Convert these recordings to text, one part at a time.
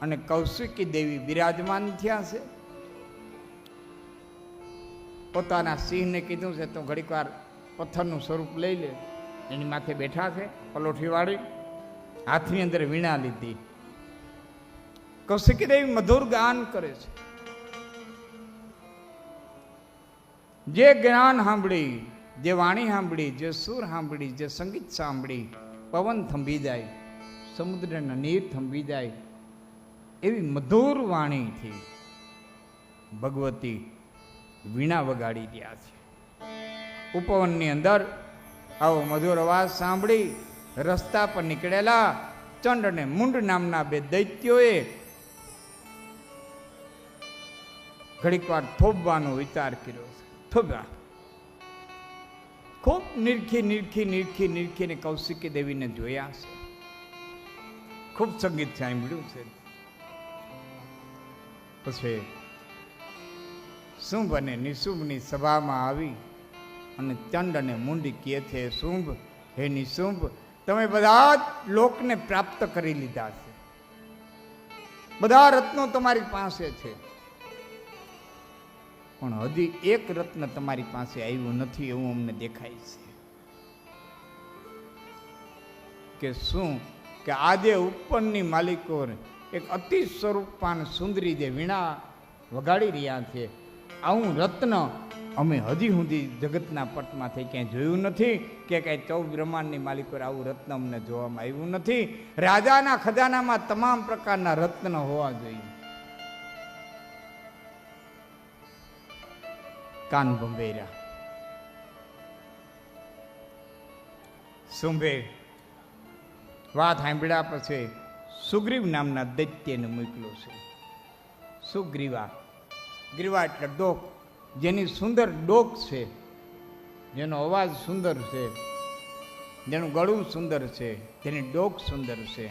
અને કૌશિકી દેવી બિરાજમાન થયા છે. પોતાના સિંહને કીધું છે તો ઘડીક વાર પથ્થરનું સ્વરૂપ લઈ લે. એની માથે બેઠા છે પલોઠી વાળી, હાથની અંદર વીણા લીધી. કૌશિકી દેવી મધુર ગાન કરે છે. જે જ્ઞાન સાંભળી, જે વાણી સાંભળી, જે સુર સાંભળી, જે સંગીત સાંભળી, પવન થંભી જાય, સમુદ્રના નીર થંભી જાય, એવી મધુર વાણીથી ભગવતી વીણા વગાડી રહ્યા છે. ઉપવનની અંદર આવો મધુર અવાજ સાંભળી રસ્તા પર નીકળેલા ચંડ અને મુંડ નામના બે દૈત્યોએ ઘડીક વાર થોભવાનો વિચાર કર્યો છે. થોભ્યા. ખૂબ નીરખીને કૌશિકી દેવીને જોયા છે. ખૂબ સંગીત સાંભળ્યું છે. પછી શુંભ અને નિશુંભની સભામાં આવી અને ચંડ અને મુંડ કહે છે, શુંભ, હે નિશુંભ, તમે બધા જ લોકને પ્રાપ્ત કરી લીધા છે. બધા રત્નો તમારી પાસે છે, પણ હજી એક રત્ન તમારી પાસે આવ્યું નથી એવું અમને દેખાય છે. કે શું? કે આજે ઉપરની માલિકો એક અતિ સ્વરૂપાન સુંદરી જે વીણા વગાડી રહ્યા છે, આવું રત્ન અમે હજી સુધી જગતના પટમાંથી ક્યાંય જોયું નથી. કે કાંઈ 14 બ્રહ્માંડની માલિકો આવું રત્ન અમને જોવામાં આવ્યું નથી. રાજાના ખજાનામાં તમામ પ્રકારના રત્ન હોવા જોઈએ. કાન ભંભેરા. શુંભે વાત સાંભળ્યા પછી સુગ્રીવ નામના દૈત્યને મોકલ્યો છે. સુગ્રીવા, ગ્રીવા એટલે ડોક, જેની સુંદર ડોક છે, જેનો અવાજ સુંદર છે, જેનું ગળું સુંદર છે, જેની ડોક સુંદર છે,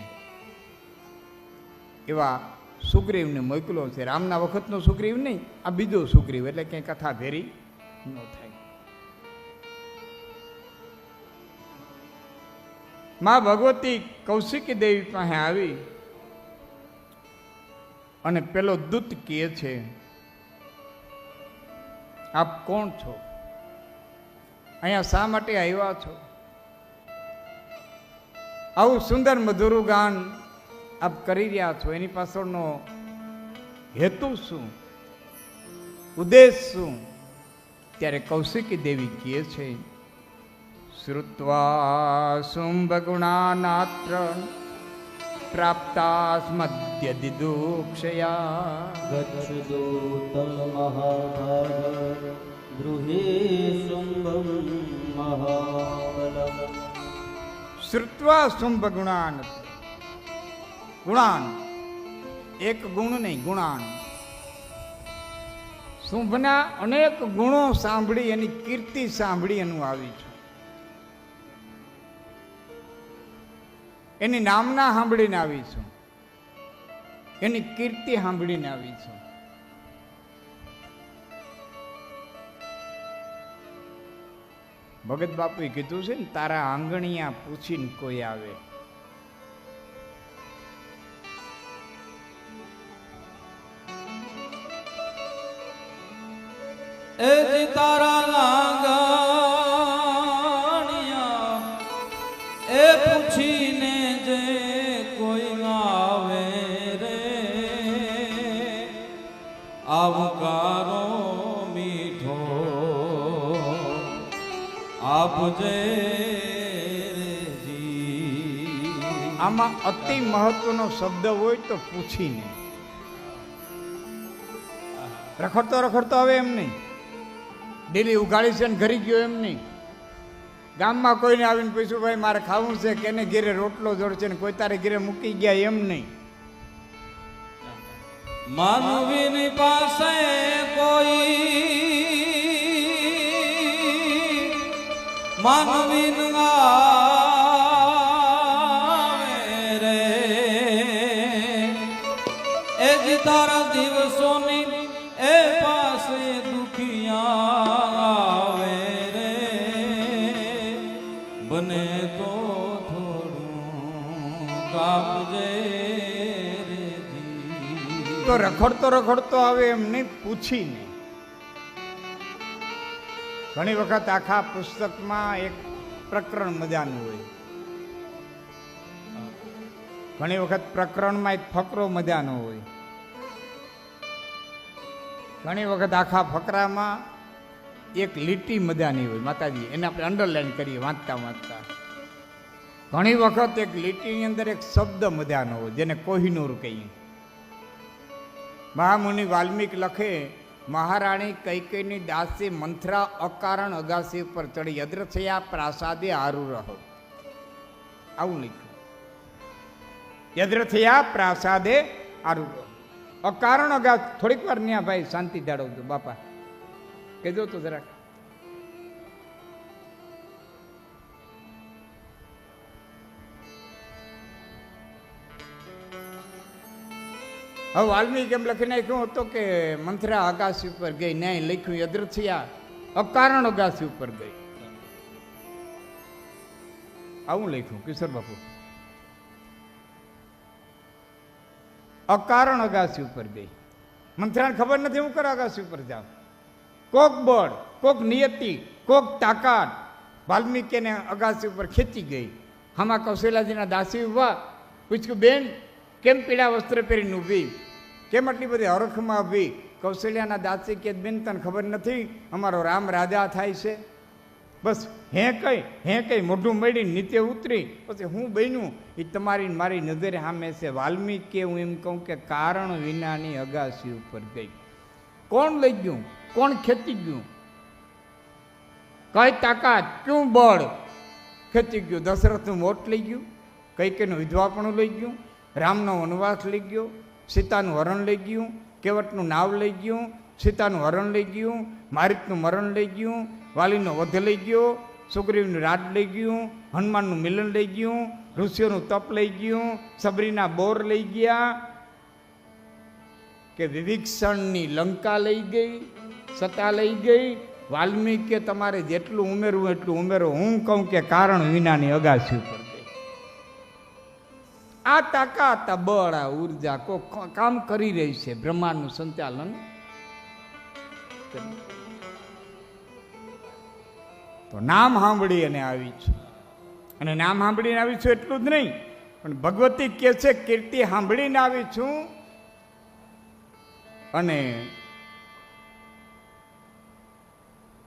એવા સુગ્રીવને મોકલ્યો છે. રામના વખતનો સુગ્રીવ નહીં, આ બીજો સુગ્રીવ, એટલે ક્યાંય કથા ભેરી ન થાય. માં ભગવતી કૌશિકી દેવી પાસે આવી અને પેલો દૂત કહે છે, આપ કોણ છો? અહીંયા શા માટે આવ્યા છો? આવું સુંદર મધુરું ગાન આપ કરી રહ્યા છો, એની પાછળનો હેતુ શું, ઉદ્દેશ શું? ત્યારે કૌશિકી દેવી કહે છે, શ્રુત્વા શુંભ ગુણાનાત્ર પ્રાપ્તાસ્મદ્ય દિદુક્ષયા ગચ્છદૂતમ મહાભાગ ગૃહે શુંભમ મહાબલમ. શ્રુત્વા શુંભ ગુણાન, ગુણાન એક ગુણ નહીં, ગુણાન. શુંભના અનેક ગુણો સાંભળી, એની કીર્તિ સાંભળી એનું આવી છું. એની નામના સાંભળીને આવી છું, એની કીર્તિ સાંભળીને આવી છું. ભગત બાપુએ કીધું છે ને, તારા આંગણિયા પૂછીને કોઈ આવે. એ તારા આંગણિયા એ પૂછીને જે કોઈ આવે રે, આવકારો મીઠો આપજે જી. આમાં અતિ મહત્વનો શબ્દ હોય તો પૂછીને. રખડતો રખડતો આવે એમ નહીં, ડેલી ઉઘાડી છે ને ઘરી ગયો એમ નહીં. ગામમાં કોઈને આવીને પૂછ્યું, ભાઈ મારે ખાવું છે, કેને ઘેરે રોટલો જોડ છે ને કોઈ તારે ઘેરે મૂકી ગયા એમ નહીં. માનવીની પાસે કોઈ માનવીન આવે રે, એ જ તારા દિવસોની એ પાસે દુખિયા આવે રે, બને તો થોડું કાપજે રે જી. તો રખડતો રખડતો આવે એમ નહીં, પૂછીને. ઘણી વખત આખા પુસ્તકમાં એક પ્રકરણ મજાનું હોય, ઘણી વખત પ્રકરણમાં એક ફકરો મજાનો હોય, ઘણી વખત આખા ફકરામાં એક લીટી મજાની હોય. માતાજી એને આપણે અંડરલાઈન કરીએ વાંચતા વાંચતા. ઘણી વખત એક લીટીની અંદર એક શબ્દ મજાનો હોય જેને કોહિનૂર કહીએ. મહામુનિ વાલ્મીક લખે, મહારાણી કૈકેયીની દાસી મંથરા અકારણ અગાસી ઉપર ચડી યદ્રથયા પ્રાસાદે આરુ રહો. આવું લખ્યું, યદ્રથયા પ્રાસાદે આરુ રહો. અકારણ અગાસ. થોડીક વાર ન્યા ભાઈ શાંતિ જાળવજો બાપા, કહેજો તો જરાક. હવે વાલ્મીકી એમ લખી નાખ્યું હતું કે મંથરા અગાસી ઉપર ગઈ, ન્યાય લખ્યું યદ્રથયા અકારણ અગાસી ઉપર ગઈ. આવું લખ્યું કિશોર બાપુ, અકારણ અગાસી ઉપર ગઈ. મંથરાને ખબર નથી હું કરે અગાસી ઉપર જાઉં. કોક બળ, કોક નિયતિ, કોક તાકાત વાલ્મીકીને અગાસી ઉપર ખેંચી ગઈ. આમાં કૌશલ્યાજીના દાસી ઉભા. પૂછ્યું, બેન કેમ પીળા વસ્ત્ર પહેરીને ઊભી, કેમ આટલી બધી હરખમાં ઊભી? કૌશલ્યાના દાસી કે, બેન તને ખબર નથી અમારો રામ રાજા થાય છે? બસ હે કઈ મોઢું મળીને નીચે ઉતરી. પછી હું બન્યું એ તમારી મારી નજરે સામે છે. વાલ્મીકી હું એમ કહું કે કારણ વિનાની અગાસી ઉપર ગઈ. કોણ લઈ ગયું? કોણ ખેંચી ગયું? કઈ તાકાત, ક્યું બળ ખેંચી ગયું? દશરથનું મોત લઈ ગયું, કૈકેયીનું વિધવાપણું લઈ ગયું, રામનો વનવાસ લઈ ગયો, સીતાનું હરણ લઈ ગયું, કેવટનું નાવ લઈ ગયું, સીતાનું હરણ લઈ ગયું, મારીતનું મરણ લઈ ગયું, વાલીનો વધ લઈ ગયો, સુગ્રીવનું રાજ લઈ ગયું, હનુમાનનું મિલન લઈ ગયું, ઋષિઓનું તપ લઈ ગયું, સબરીના બોર લઈ ગયા, કે વિભીષણની લંકા લઈ ગઈ, સતા લઈ ગઈ. વાલ્મીકી તમારે જેટલું ઉમેરવું એટલું ઉમેરો. હું કહું કે કારણ વિનાની અગાસી ઉપર ગઈ. આ તાકાત, આ બળ, આ ઉર્જા કોઈ કામ કરી રહી છે, બ્રહ્માંડનું સંચાલન. તો નામ સાંભળી અને આવી છું, અને નામ સાંભળીને આવી છું એટલું જ નહીં, પણ ભગવતી કહે છે કીર્તિ સાંભળીને આવી છું. અને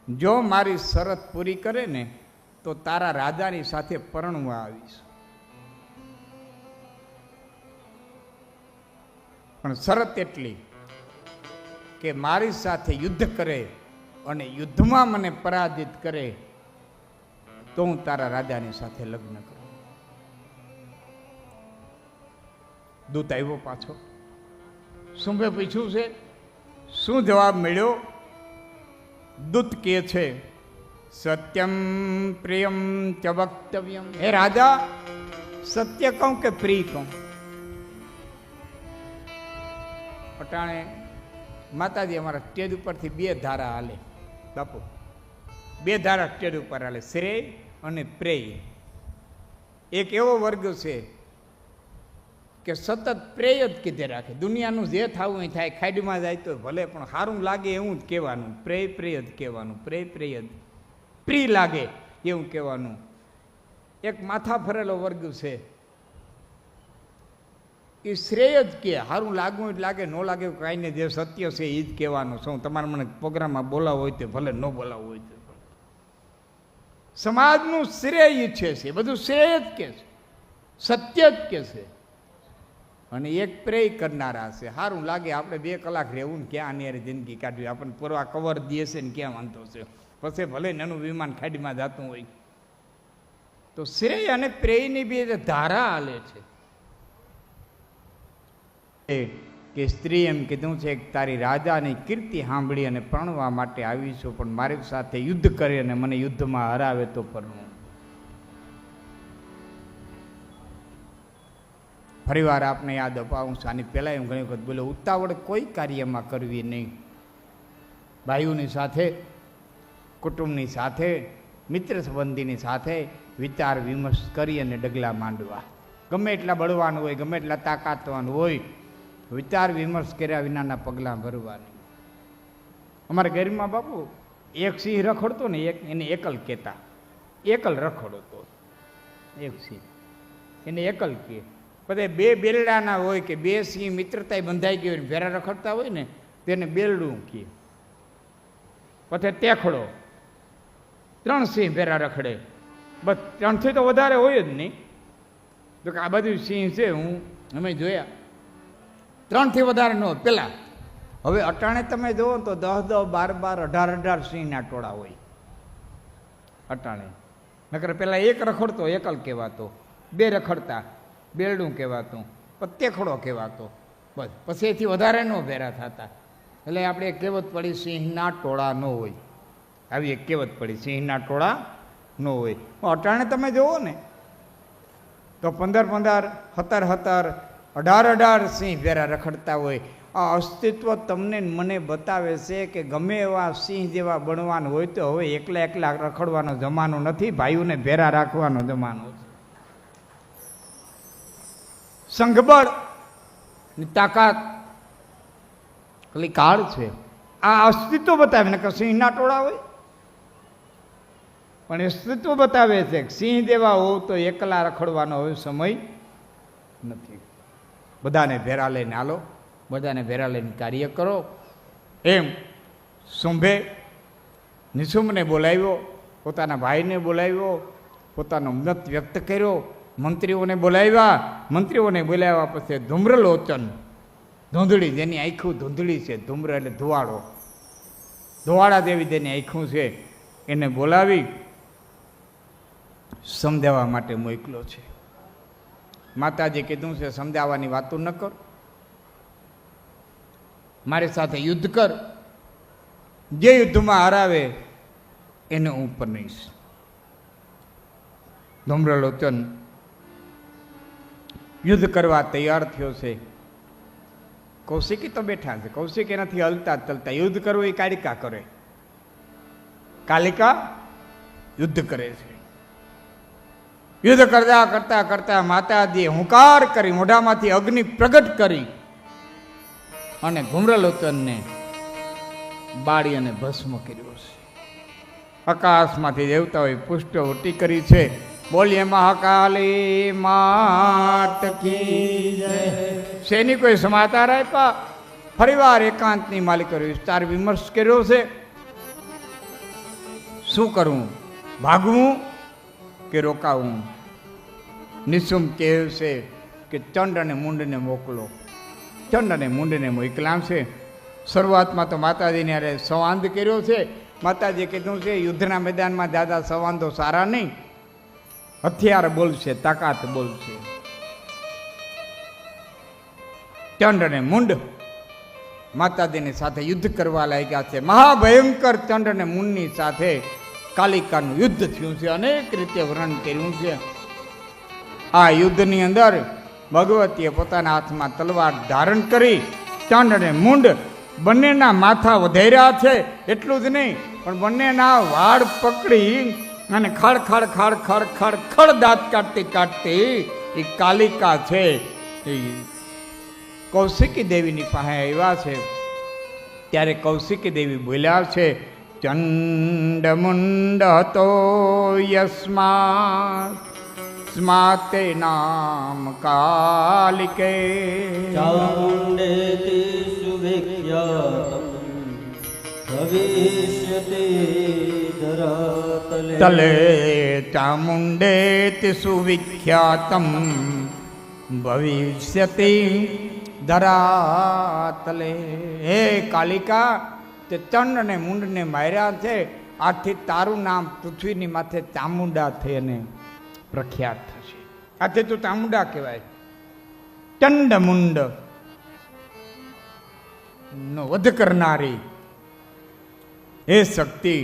જો મારી શરત પૂરી કરે ને તો તારા રાજાની સાથે પરણવા આવીશ. પણ શરત એટલી કે મારી સાથે યુદ્ધ કરે અને યુદ્ધમાં મને પરાજિત કરે તો હું તારા રાજાની સાથે લગ્ન કરું. દૂત આવ્યો પાછો. શું મેં પૂછ્યું છે? શું જવાબ મળ્યો? દૂત કહે છે, સત્યમ પ્રિયમ ચ વક્તવ્યમ. હે રાજા, સત્ય કહું કે પ્રિય કહું? અટાણે માતાજી અમારા સ્ટેજ ઉપરથી બે ધારા હાલે બાપુ, બે ધારા સ્ટેજ ઉપર હાલે, શ્રેય અને પ્રેય. એક એવો વર્ગ છે કે સતત પ્રેય જ કીધે રાખે. દુનિયાનું જે થવું એ થાય, ખાડીમાં જાય તો ભલે, પણ સારું લાગે એવું જ કહેવાનું. પ્રેય જ કહેવાનું, પ્રેય જ. પ્રિય લાગે એવું કહેવાનું. એક માથા ફરેલો વર્ગ છે, એ શ્રેય જ કે સારું લાગવું જ લાગે, ન લાગે કાંઈ નહીં, જે સત્ય છે એ જ કહેવાનું. શું તમારે મને પ્રોગ્રામમાં બોલાવો હોય તો ભલે, ન બોલાવવું હોય તો. સમાજનું શ્રેય ઈચ્છે છે, બધું શ્રેય જ કે છે, સત્ય જ કે છે. અને એક પ્રેય કરનારા છે, સારું લાગે આપણે 2 કલાક રહેવું ને ક્યાં આની જિંદગી કાઢવી, આપણને પૂરવા કવર દે છે ને ક્યાં વાંધો છે, પછી ભલે નાનું વિમાન ખાડીમાં જતું હોય. તો શ્રેય અને પ્રેયની બે ધારા હાલે છે. કે સ્ત્રી એમ કીધું છે કે તારી રાજાની કીર્તિ સાંભળી અને પરણવા માટે આવી છું, પણ મારી સાથે યુદ્ધ કરે અને મને યુદ્ધમાં હરાવે તો પરણું. ફરીવાર આપને યાદ અપાવું છું, આની પહેલાં એમ ઘણી વખત બોલ્યો, ઉતાવળ કોઈ કાર્યમાં કરવી નહીં. ભાઈઓની સાથે, કુટુંબની સાથે, મિત્ર સંબંધીની સાથે વિચાર વિમર્શ કરી અને ડગલા માંડવા. ગમે એટલા બળવાનું હોય, ગમે એટલા તાકાતવાન હોય, વિચાર વિમર્શ કર્યા વિનાના પગલાં ભરવા નહીં. અમારા ગેરીમાં બાપુ એક સિંહ રખડતો ને એને એકલ કહેતા. એકલ રખડતો એક સિંહ, એને એકલ કહે. પછી બે બેલડાના હોય કે બે સિંહ મિત્રતાએ બંધાઈ ગઈ હોય ભેરા રખડતા હોય ને તેને બેલડું કહે. પછી તેખડો, 3 સિંહ ભેરા રખડે. બસ 3થી તો વધારે હોય જ નહીં. તો કે આ બધું સિંહ છે અમે જોયા, 3થી વધારે ન હોય પેલા. હવે અટાણે તમે જુઓ તો 10, 12, 18 સિંહના ટોળા હોય અટાણે. નકર પેલા એક રખડતો એકલ કહેવાતો, 2 રખડતા બેલડું કહેવાતું, તેખડો કહેવાતો. બસ પછી એથી વધારે ન ભેરા થતા. એટલે આપણે એક કહેવત પડી સિંહના ટોળા ન હોય. આવી એક કહેવત પડી સિંહના ટોળા ન હોય. અટાણે તમે જુઓ ને તો 15, 17, 18 સિંહ ભેરા રખડતા હોય. આ અસ્તિત્વ તમને મને બતાવે છે કે ગમે એવા સિંહ જેવા બનવાનું હોય તો હવે એકલા રખડવાનો જમાનો નથી, ભાઈઓને ભેરા રાખવાનો જમાનો છે. સંઘબળ ની તાકાત ખાલી કાળ છે. આ અસ્તિત્વ બતાવે ને કે સિંહના ટોળા હોય, પણ અસ્તિત્વ બતાવે છે કે સિંહ જેવા હોવ તો એકલા રખડવાનો હવે સમય નથી. બધાને ભેરા લઈને હાલો, બધાને ભેરા લઈને કાર્ય કરો. એમ શુંભે નિશુંભને બોલાવ્યો, પોતાના ભાઈને બોલાવ્યો, પોતાનો મત વ્યક્ત કર્યો. મંત્રીઓને બોલાવ્યા, મંત્રીઓને બોલાવ્યા પછી ધૂમ્રલોચન, ધૂંધળી જેની આંખું ધૂંધળી છે, ધૂમ્ર એટલે ધુવાડો, ધુવાડા જેવી જેની આંખું છે, એને બોલાવી સમજાવવા માટે મોકલો છે. માતાજી કીધું છે સમજાવવાની વાતો ન કર, મારી સાથે યુદ્ધ કર, જે યુદ્ધમાં હરાવે એને હું પરણીશ. ધૂમ્રલોચન યુદ્ધ કરવા તૈયાર થયો છે. કૌશિકી તો બેઠા છે, કૌશિકી નથી હલતા ચલતા. યુદ્ધ કરવું એ કાલિકા કરે, કાલિકા યુદ્ધ કરે છે. યુદ્ધ કરતા કરતા કરતા માતાજીએ હુંકાર કરી, મોઢામાંથી અગ્નિ પ્રગટ કરી અને ધૂમ્રલોચનને બાળી અને ભસ્મ કર્યો છે. આકાશમાંથી દેવતાઓએ પુષ્પવૃષ્ટિ કરી છે. બોલીએ મહાકાલી માત કી જય. સૈનિકોએ સમાચાર આપ્યા. ફરીવાર એકાંતની માલિકોએ વિસ્તાર વિમર્શ કર્યો છે. શું કરવું, ભાગવું કે રોકાવું? નિશુંભ કહે છે કે ચંડ અને મુંડને મોકલો. ચંડ અને મુંડને મોકલ્યા છે. શરૂઆતમાં તો માતાજીને અરે સંવાદ કર્યો છે. માતાજીએ કીધું છે યુદ્ધના મેદાનમાં દાદા સંવાદો સારા નહીં, હથિયાર બોલશે, તાકાત બોલશે. ચંડ અને મુંડ માતાજીની સાથે યુદ્ધ કરવા લાગ્યા છે. મહાભયંકર ચંડ અને મુંડની સાથે કાલિકાનું યુદ્ધ થયું છે. અનેક રીતે વર્ણન કર્યું છે. આ યુદ્ધની અંદર ભગવતીએ પોતાના હાથમાં તલવાર ધારણ કરી ચંડ અને મુંડ બંનેના માથા વધાર્યા છે. એટલું જ નહીં પણ બંનેના વાળ પકડી અને ખડ ખડ ખડ ખડ ખડ ખડ દાંત કાઢતી કાઢતી એ કાલિકા છે એ કૌશિકી દેવીની પાસે આવ્યા છે. ત્યારે કૌશિકી દેવી બોલ્યા છે, ચંડ મુંડ હતો યસ્માત સ્માતે નામ કાલિકે ચામુંડેતિ સુવિખ્યાતમ ભવિષ્યતિ ધરાતલે. તલે ચામુંડેતિ સુવિખ્યાતમ ભવિષ્યતિ ધરાતલે. હે કાલિકા, તે ચંડ અને મુંડને માર્યા છે. આથી તારું નામ પૃથ્વીની માથે ચામુંડા થઈ અને પ્રખ્યાત થશે. આથી તું ચામુંડા કહેવાય. ચંડ મુંડ નો વધ કરનારી હે શક્તિ,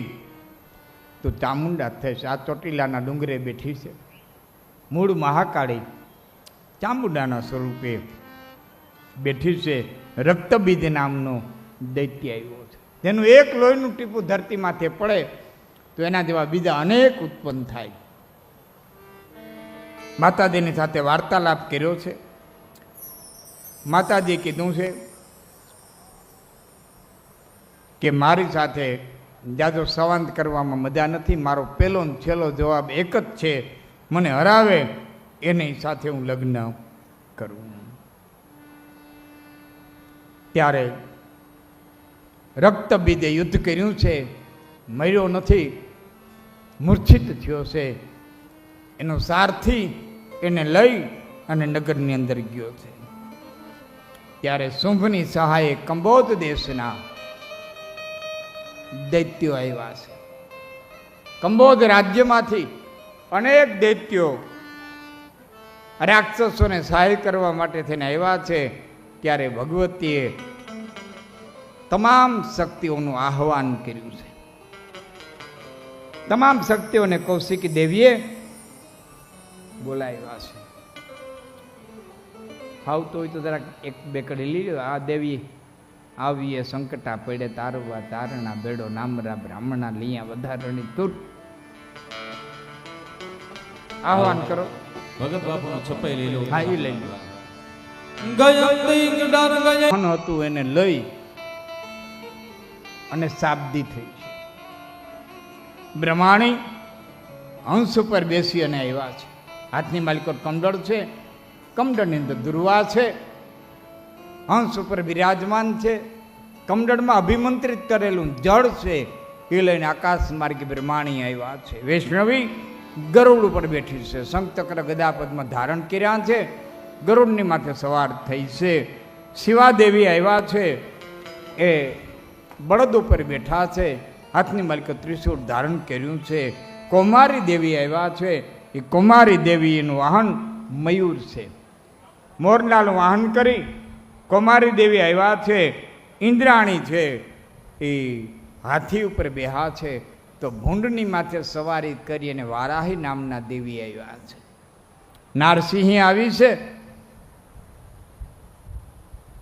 તું ચામુંડા થઈશ. આ ચોટીલાના ડુંગરે બેઠી છે. મૂળ મહાકાળી ચામુંડાના સ્વરૂપે બેઠી છે. રક્તબીજ નામનો દૈત્ય આવ્યો છે, જેનું એક લોહીનું ટીપું ધરતીમાંથી પડે તો એના જેવા બીજા અનેક ઉત્પન્ન થાય. માતાજીની સાથે વાર્તાલાપ કર્યો છે. માતાજી કીધું છે કે મારી સાથે જાજો સંવાદ કરવામાં મજા નથી, મારો પહેલો ને છેલ્લો જવાબ એક જ છે, મને હરાવે એની સાથે હું લગ્ન કરું. ત્યારે રક્તબીજે યુદ્ધ કર્યું છે, મર્યો નથી, મૂર્છિત થયો છે. એનો સારથી એને લઈ અને નગરની અંદર ગયો છે. ત્યારે શુંભની સહાયે કંબોદ દેશના દૈત્યો આવ્યા છે. કંબોદ રાજ્યમાંથી અનેક દૈત્યો રાક્ષસોને સહાય કરવા માટે થઈને આવ્યા છે. ત્યારે ભગવતીએ તમામ શક્તિઓનું આહવાન કર્યું છે. તમામ શક્તિઓને કૌશિકી દેવીએ બોલાવ્યા છે. ફાવતો હોય તો જરાક એક બે કડી લીધો. આ દેવી આવીએ સંકટા પડે તારવા તારણા બેડો નામરા બ્રાહ્મણા લીયા વધારણી તૂટ. આહવાન કરો. ભગત બાપુનું છપાઈ લઈ લો. હા, એ લઈ લો. હતું એને લઈ અને શાબ્દી થઈ છે. બ્રહ્માણી હંસ ઉપર બેસી અને આવ્યા છે. હાથની માલિકો કમંડળ છે, કમંડળની અંદર દુર્વા છે, હંસ ઉપર બિરાજમાન છે. કમંડળમાં અભિમંત્રિત કરેલું જળ છે એ લઈને આકાશ માર્ગે બ્રહ્માણી આવ્યા છે. વૈષ્ણવી ગરુડ ઉપર બેઠી છે, શંખ ચક્ર ગદા પદ્મ ધારણ કર્યા છે, ગરુડની માથે સવાર થઈ છે. શિવાદેવી આવ્યા છે, એ બળદ ઉપર બેઠા છે, હાથની માલિકે ત્રિશૂળ ધારણ કર્યું છે. કૌમારી દેવી આવ્યા છે, એ કૌમારી દેવી એનું વાહન મયુર છે. મોરલાનું વાહન કરી કૌમારી દેવી આવ્યા છે. ઇન્દ્રાણી છે, એ હાથી ઉપર બેહા છે. તો ભૂંડની માથે સવારી કરી અને વારાહી નામના દેવી આવ્યા છે. નારસિંહી આવી છે.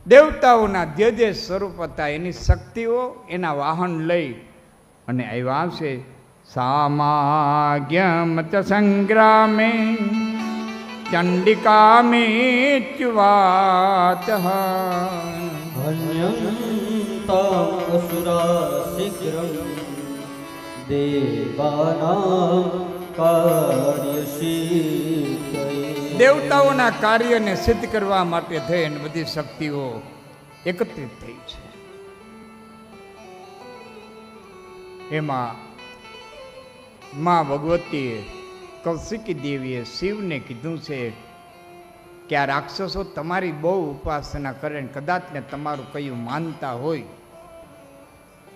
દેવતાઓના જે સ્વરૂપ હતા એની શક્તિઓ એના વાહન લઈ અને આવ્યા છે. સામાગ્યમ ચ સંગ્રામે ચંડિકા મેચ્યુવાચ અસુરા શીઘ્રમ દેવાનાં કાર્યશીઘ્રમ. દેવતાઓના કાર્યને સિદ્ધ કરવા માટે થઈ અને બધી શક્તિઓ એકત્રિત થઈ છે. એમાં માં ભગવતીએ કૌશિકી દેવીએ શિવને કીધું છે કે આ રાક્ષસો તમારી બહુ ઉપાસના કરે ને કદાચ ને તમારું કયું માનતા હોય.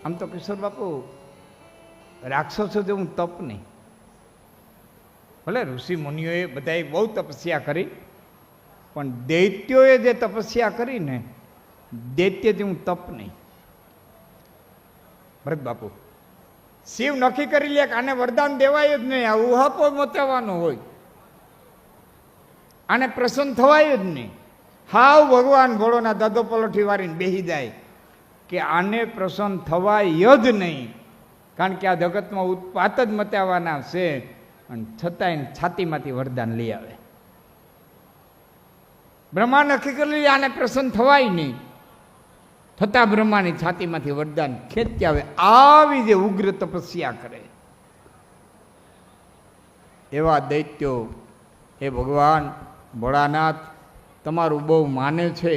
આમ તો કિશોર બાપુ રાક્ષસો જેવું તપ નહીં. ભલે ઋષિ મુનિઓએ બધાએ બહુ તપસ્યા કરી, પણ દૈત્યોએ જે તપસ્યા કરી ને દૈત્ય જેવું તપ નહીં. ભરત બાપુ શિવ નક્કી કરી લે કે આને વરદાન દેવાય જ નહીં, આ ઉહાપો મચાવવાનો હોય, આને પ્રસન્ન થવાય જ નહીં. હાવ ભગવાન ભોળોના દાદો પલોઠી વાળીને બેસી જાય કે આને પ્રસન્ન થવાય જ નહીં, કારણ કે આ જગતમાં ઉત્પાત જ મચાવવાના છે. અને છતાંય છાતીમાંથી વરદાન લઈ આવે. બ્રહ્મા નક્કી કરી આને પ્રસન્ન થવાય નહીં, છતાં બ્રહ્માની છાતીમાંથી વરદાન ખેંચી આવે. આવી જે ઉગ્ર તપસ્યા કરે એવા દૈત્યો હે ભગવાન ભોળાનાથ તમારું બહુ માને છે.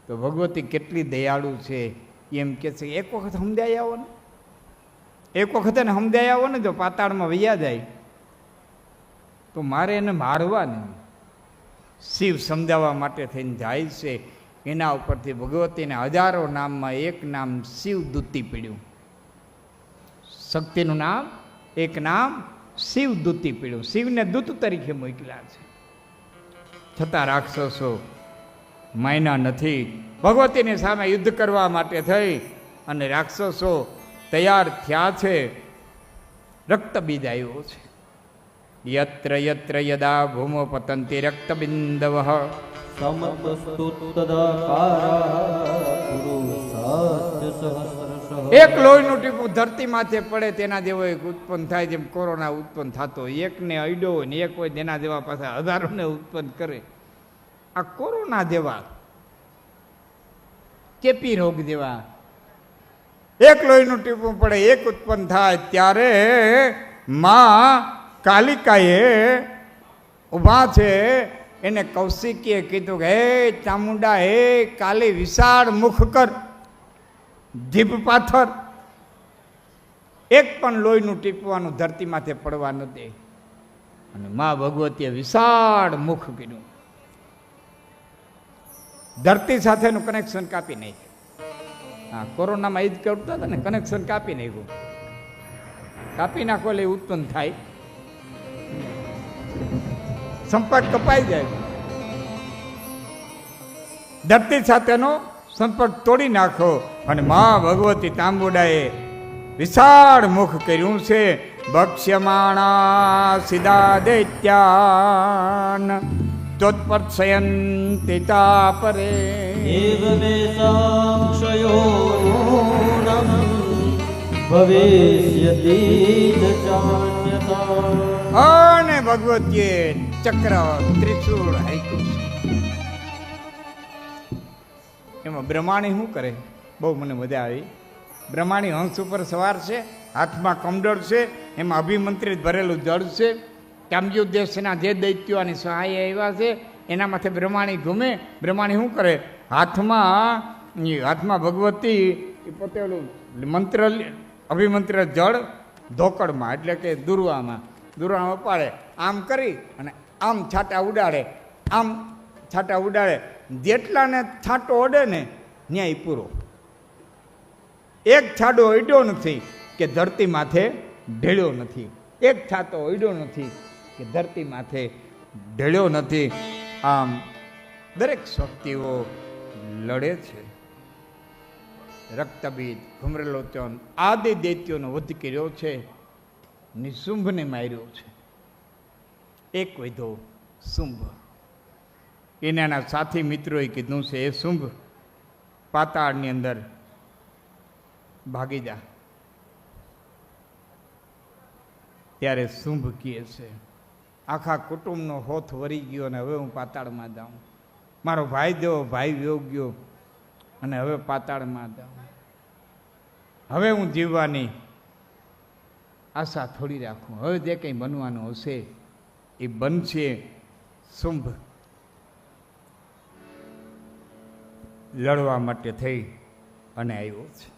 તો ભગવતી કેટલી દયાળુ છે એમ કે છે. એક વખત સમજાઈ આવો ને, એક વખત એને સમજાઈ આવો ને, જો પાતાળમાં વૈયા જાય તો મારે એને મારવા નહીં. શિવ સમજાવવા માટે થઈને જાય છે. એના ઉપરથી ભગવતીને હજારો નામમાં એક નામ શિવદૂતી પીડ્યું. શક્તિનું નામ એક નામ શિવદૂતી પીડ્યું. શિવને દૂત તરીકે મોકલ્યા છે. છતાં રાક્ષસો માયના નથી. ભગવતીની સામે યુદ્ધ કરવા માટે થઈ અને રાક્ષસો તૈયાર થયા છે. રક્તબીજ આવ્યો છે. યત્ર યત્ર યદા ભૂમો પતંતિ રક્તબિંદવ સમસ્તુ તદાકારા પુરુષાસ્ય સહસ્રશઃ. એક લોહીનું ટીપું ધરતી માથે પડે તેના જેવો એક ઉત્પન્ન થાય, જેમ કોરોના ઉત્પન્ન થતો. એકને અડ્યો હોય ને એક હોય તેના જેવા પાછા હજારોને ઉત્પન્ન કરે. આ કોરોના જેવા ચેપી રોગ જેવા એક લોહીનું ટીપું પડે એક ઉત્પન્ન થાય ત્યારે માં કાલિકાએ ઊભા છે એને કૌશિકીએ કીધું કે હે ચામુંડા હે કાલી વિશાળ મુખ કર, જીભ પાથર, એક પણ લોહીનું ટીપવાનું ધરતી માથે પડવા ન દે. અને મા ભગવતીએ વિશાળ મુખ કીધું, ધરતી સાથેનું કનેક્શન કાપી નાખ્યું. હા, કોરોનામાં એ જ કરતા હતા ને, કનેક્શન કાપી નાખ્યું. કાપી નાખો એટલે ઉત્પન્ન થાય, સંપર્ક કપાઈ જાય. ધરતી સાથેનો સંપર્ક તોડી નાખો. અને મા ભગવતી તાંબુડાએ વિશાળ મુખ કર્યું છે. ભક્ષ્યમાણા સિદા દૈત્યાન ચોત્પર્શયંતિ તાપરે એવમેષાક્ષયો ભવિષ્યતિ ચાન્યતા. અને ભગવતીએ ચક્ર ત્રિશૂળ હાંક્યું છે. એમાં બ્રહ્માણી શું કરે? બહુ મને મજા આવી. બ્રહ્માણી હંસ ઉપર સવાર છે, હાથમાં કમંડળ છે, એમાં અભિમંત્રિત ભરેલું જળ છે. કામયુદ્ધ દેશના જે દૈત્યો અને સહાય આવ્યા છે એના માથે બ્રહ્માણી ઘૂમે. બ્રહ્માણી શું કરે? હાથમાં ભગવતી પોતે ઓલું મંત્ર અભિમંત્ર જળ ધોકડમાં એટલે કે દુર્વામાં પાડે, આમ કરી અને આમ છાંટા ઉડાડે, આમ છાંટા ઉડાડે. જેટલાને છાંટો ઓડે ને ન્યાય પૂરો. એક છાંટો અડ્યો નથી કે ધરતી માથે ઢેળ્યો નથી. એક છાંટો અડ્યો નથી કે ધરતી માથે ઢેળ્યો નથી. આમ દરેક શક્તિઓ લડે છે. રક્તબીજ ઘુમરેલોચન આદિ દૈત્યોનો વધ કર્યો છે. નિશુંભને માર્યો છે. એક વધ્યો શુંભ. એના સાથી મિત્રોએ કીધું છે એ શુંભ પાતાળની અંદર ભાગી જા. ત્યારે શુંભ કહે છે આખા કુટુંબનો હોથ વરી ગયો અને હવે હું પાતાળમાં જાઉં. મારો ભાઈ જેવો ભાઈ વ્યો ગયો અને હવે પાતાળમાં જાઉં. હવે હું જીવવાની આશા થોડી રાખું. હવે જે કંઈ બનવાનું હશે એ બનશે. શુંભ લડવા માટે થઈ અને આવ્યો છે.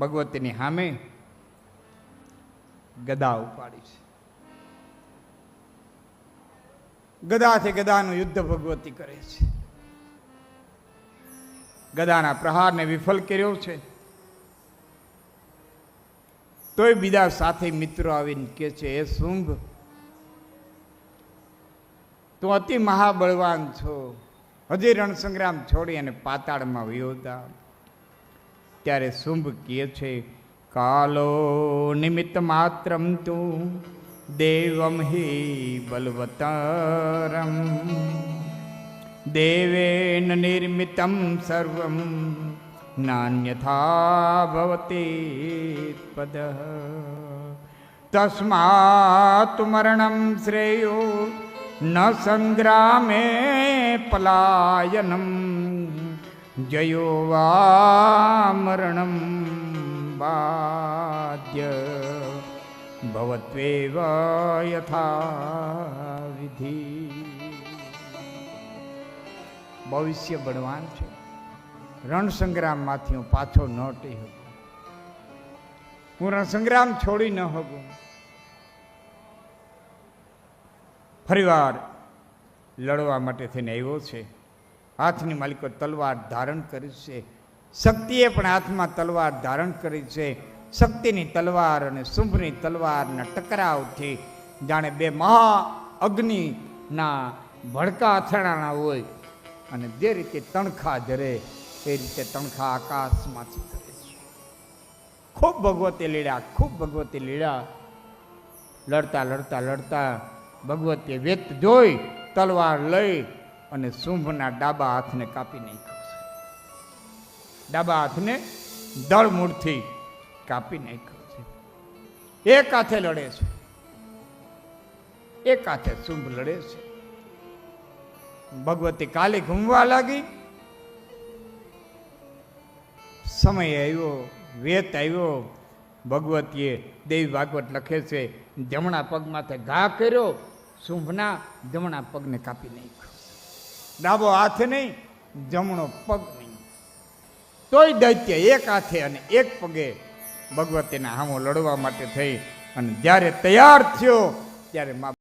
ભગવતીની સામે ગદા ઉપાડી છે. ગદાથી ગદાનું યુદ્ધ ભગવતી કરે છે. ગદાના પ્રહારને વિફલ કર્યો છે. તોય બીજા સાથે મિત્રો આવીને કે છે એ શુંભ તું અતિ મહાબળવાન છો, હજી રણસંગ્રામ છોડી અને પાતાળમાં વયોતા. ત્યારે શુંભ કહે છે કાલો નિમિત્ત માત્રમ તું દેવમ હિ બલવતરમ દેવેન નિર્મિતમ સર્વમ નાન્યથા ભવતી પદ તસ્માત મરણમ શ્રેયો ન સંગ્રામે પલાયનમ જયો વા મરણમ બાધ્ય ભવત્વેવ યથા વિધિ. ભવિષ્ય બળવાન છે. રણસંગ્રામમાંથી હું પાછો ન હટી શકું. હું રણસંગ્રામ છોડી ન શકું. ફરીવાર લડવા માટે થઈને આવ્યો છે. હાથની માલિકો તલવાર ધારણ કરી છે. શક્તિએ પણ હાથમાં તલવાર ધારણ કરી છે. શક્તિની તલવાર અને શુંભની તલવારના ટકરાવથી જાણે બે મહા અગ્નિના ભડકા અથડાણા હોય અને જે રીતે તણખા જરે એ રીતે તણખા આકાશમાંથી કરે છે. ખૂબ ભગવતી લીલા, ખૂબ ભગવતી લીલા. લડતા લડતા લડતા ભગવતીએ વેત જોઈ તલવાર લઈ અને શુંભના ડાબા હાથને કાપી નાખ્યો છે. ડાબા હાથને દળ મૂળથી કાપી નાખ્યો છે. એક હાથે લડે છે, એક હાથે શુંભ લડે છે. ભગવતી કાલી ઘૂમવા લાગી. સમય આવ્યો, વેત આવ્યો. ભગવતીએ દેવી ભાગવત લખે છે, જમણા પગમાંથી ઘા કર્યો, શુંભના જમણા પગને કાપી નાખ્યો. ડાબો હાથ નહીં, જમણો પગ નહીં. તોય દૈત્ય એક હાથે અને એક પગે ભગવતીના હામો લડવા માટે થઈ. અને જ્યારે તૈયાર થયો ત્યારે મા